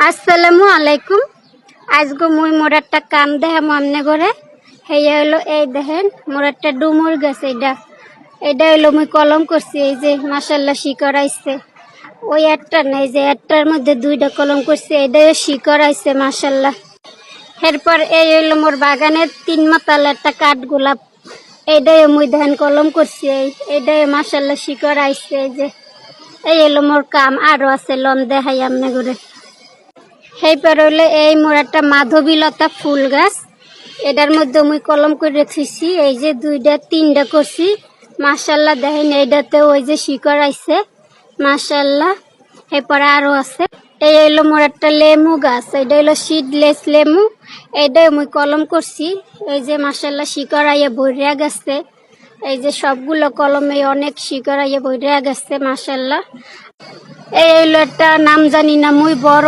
আসসালামু আলাইকুম। আজকে মুই মোর একটা কাম দেখাম আমনে করে। হেয়া হলো এই দেখেন মোর একটা ডুমুর গাছ, এটা হলো মুই কলম করছি। এই যে মাশাল্লাহ শিকড় আইছে। ওই একটা নেই যে একটার মধ্যে দুইটা কলম করছি, এটাও শিকড় আইছে মাশাল্লাহ। এরপর এই হলো মোর বাগানের 3 মাতাল একটা কাঠ গোলাপ, এইটাই মুই ধান কলম করছি। এইটাই মাশাল্লাহ শিকড় আইছে। এই যে এই হলো মোর কাম, আরো আছে লম দেখাই আমনে করে। সেইপর হইলে এই মোর একটা মাধবীলতা ফুল গাছ, এটার মধ্যে মুই কলম করে থুইছি। এই যে 2টা 3টা করছি মাশাল্লাহ। দেখেন এইটাতে ওই যে শিকড় আইছে মাশাল্লাহ। এরপরে আরো আছে। এই হইলো মোর একটা লেমু গাছ, এটা হইলো সিডলেস লেমু, এইটাই মুই কলম করছি। এই যে মাশাল্লাহ শিকড় আইয়া ভরিয়া গেছে। এই যে সবগুলো কলমে অনেক শিকড় আইয়া ভরিয়া গেছে মাশাল্লাহ। এই হইলো একটা নাম জানি না মুই বড়